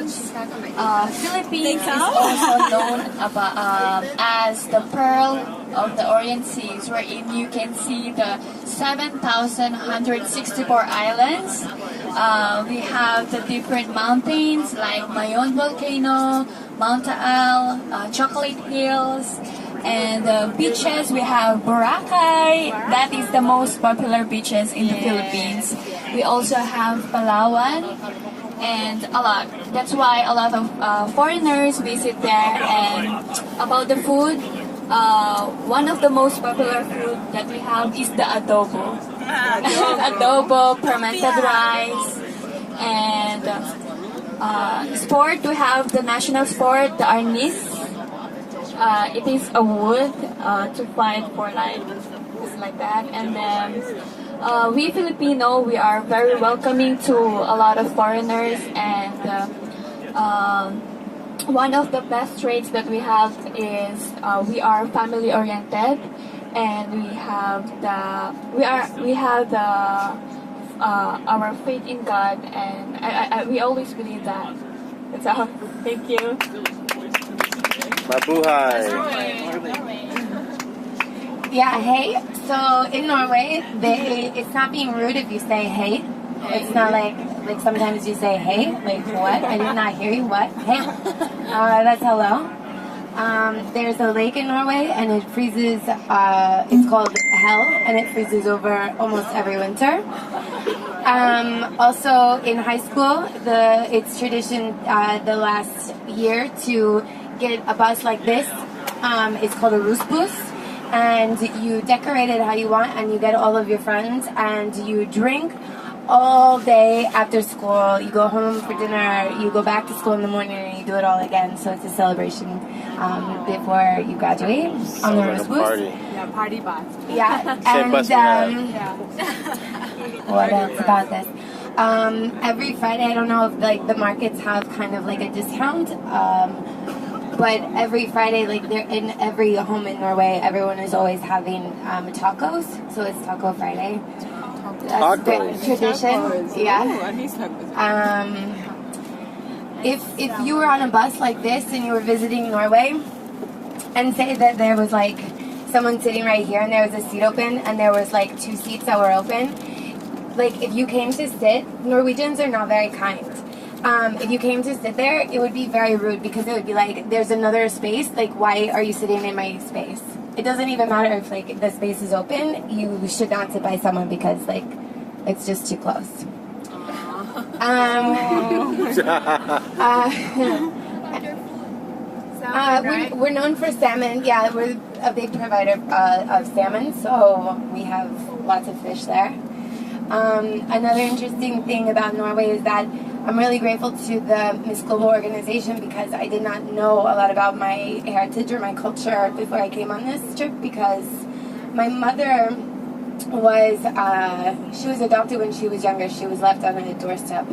Philippines is also known as the Pearl of the Orient Seas, wherein you can see the 7,164 islands. We have the different mountains like Mayon Volcano, Mount Taal, Chocolate Hills, and beaches. We have Boracay. That is the most popular beaches in the Philippines. We also have Palawan and a lot. That's why a lot of foreigners visit there. And about the food, one of the most popular food that we have is the adobo. Adobo, fermented rice, and sport. We have the national sport, the arnis. It is a wood to fight for life, just like that. And then we Filipino, we are very welcoming to a lot of foreigners, and one of the best traits that we have is we are family oriented, and we have our faith in God, and we always believe that. That's all. Thank you. Mabuhay. Yeah, hey. So in Norway, it's not being rude if you say hey. It's not like sometimes you say hey, like what? I did not hear you. What? Hey. That's hello. There's a lake in Norway, and it freezes. It's called Hell, and it freezes over almost every winter. Also in high school, it's tradition the last year to get a bus like this. It's called a rusbus, and you decorate it how you want, and you get all of your friends, and you drink all day after school. You go home for dinner, you go back to school in the morning, and you do it all again. So it's a celebration before you graduate on the rusbus. Yeah, party bus. Yeah, and what else about this? Every Friday, I don't know if like the markets have kind of like a discount. But every Friday, like they're in every home in Norway, everyone is always having tacos. So it's Taco Friday. That's the tradition. Yeah. If you were on a bus like this and you were visiting Norway, and say that there was like someone sitting right here and there was a seat open and there was like 2 seats that were open, like if you came to sit, Norwegians are not very kind. If you came to sit there, it would be very rude because it would be like, there's another space, like why are you sitting in my space? It doesn't even matter if like the space is open, you should not sit by someone because like it's just too close. We're known for salmon. Yeah, we're a big provider of salmon, so we have lots of fish there. Another interesting thing about Norway is that I'm really grateful to the Miss Global organization because I did not know a lot about my heritage or my culture before I came on this trip, because my mother she was adopted when she was younger. She was left on a doorstep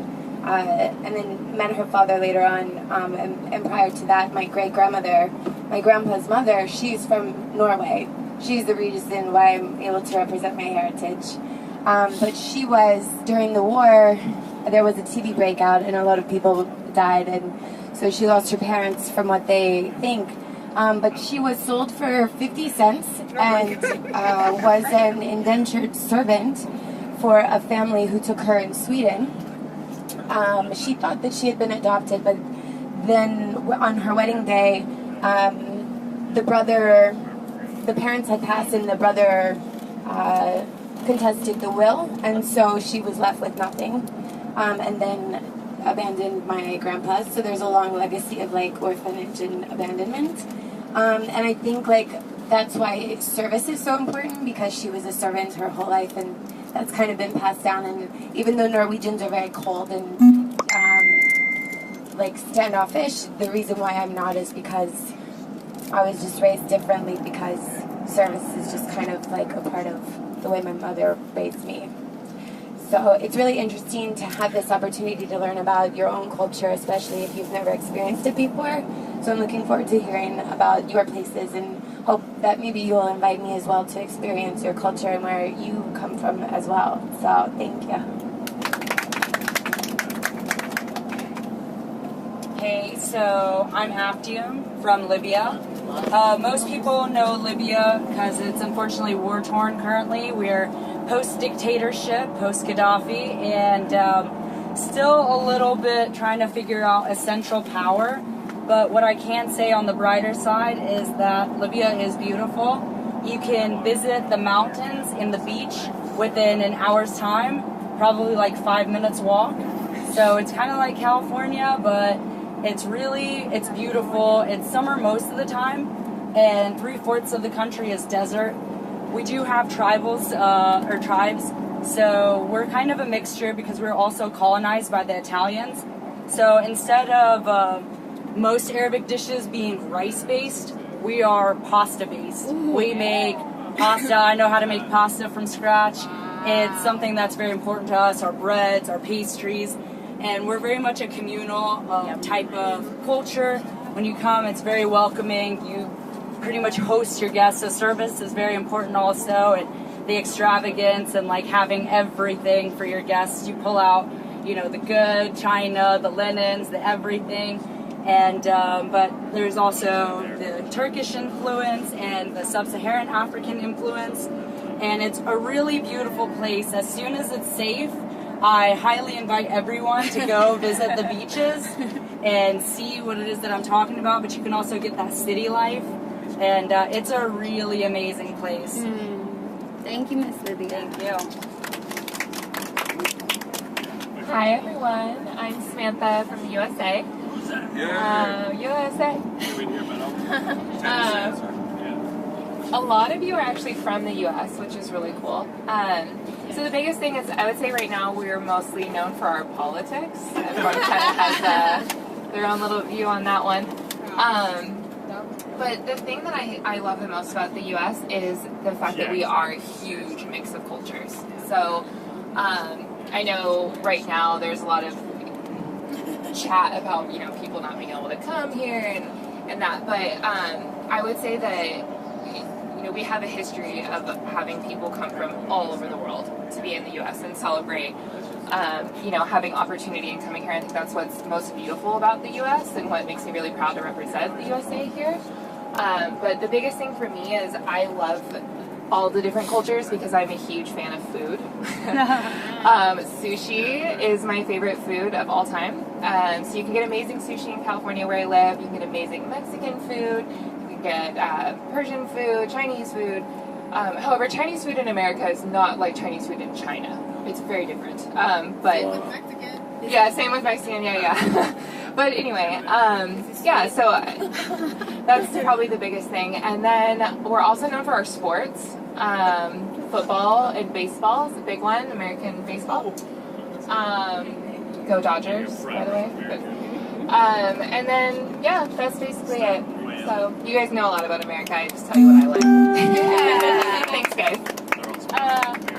and then met her father later on, and prior to that my great-grandmother, my grandpa's mother, she's from Norway. She's the reason why I'm able to represent my heritage. But she was, during the war, there was a TB breakout and a lot of people died, and so she lost her parents from what they think. But she was sold for 50 cents and was an indentured servant for a family who took her in Sweden. She thought that she had been adopted, but then on her wedding day, the parents had passed and the brother contested the will, and so she was left with nothing, and then abandoned my grandpa. So there's a long legacy of like orphanage and abandonment, and I think like that's why service is so important, because she was a servant her whole life, and that's kind of been passed down. And even though Norwegians are very cold and like standoffish, the reason why I'm not is because I was just raised differently, because service is just kind of like a part of the way my mother raised me. So it's really interesting to have this opportunity to learn about your own culture, especially if you've never experienced it before. So I'm looking forward to hearing about your places, and hope that maybe you'll invite me as well to experience your culture and where you come from as well. So thank you. Hey, so I'm Aptium from Libya. Most people know Libya because it's unfortunately war-torn currently. We're post-dictatorship, post-Gaddafi, and still a little bit trying to figure out a central power. But what I can say on the brighter side is that Libya is beautiful. You can visit the mountains and the beach within an hour's time, probably like 5 minutes walk. So it's kind of like California, but it's beautiful. It's summer most of the time, and 3/4 of the country is desert. We do have tribes, so we're kind of a mixture because we're also colonized by the Italians. So instead of most Arabic dishes being rice-based, we are pasta-based. We make pasta. I know how to make pasta from scratch. It's something that's very important to us, our breads, our pastries. And we're very much a communal type of culture. When you come, it's very welcoming. You pretty much host your guests. So service is very important also, and the extravagance and like having everything for your guests. You pull out, the good china, the linens, the everything. And but there's also the Turkish influence and the sub-Saharan African influence. And it's a really beautiful place. As soon as it's safe, I highly invite everyone to go visit the beaches and see what it is that I'm talking about, but you can also get that city life, and it's a really amazing place. Thank you, Miss Libby. Thank you. Hi everyone, I'm Samantha from the USA. USA. A lot of you are actually from the US, which is really cool. So the biggest thing is, I would say right now we're mostly known for our politics. Everyone kind of has their own little view on that one. But the thing that I love the most about the US is the fact that we are a huge mix of cultures. So I know right now there's a lot of chat about, people not being able to come here and that, but I would say that we have a history of having people come from all over the world to be in the U.S. and celebrate, having opportunity and coming here. I think that's what's most beautiful about the U.S. and what makes me really proud to represent the USA here. But the biggest thing for me is I love all the different cultures because I'm a huge fan of food. Sushi is my favorite food of all time. So you can get amazing sushi in California where I live. You can get amazing Mexican food. Get Persian food, Chinese food. However, Chinese food in America is not like Chinese food in China. It's very different. Same with Mexican. Yeah, same with Mexican. Yeah. But anyway, so that's probably the biggest thing. And then we're also known for our sports. Football and baseball is a big one. American baseball. Go Dodgers, by the way. But, and then that's basically it. So, you guys know a lot about America. I just tell you what I like. Thanks, guys.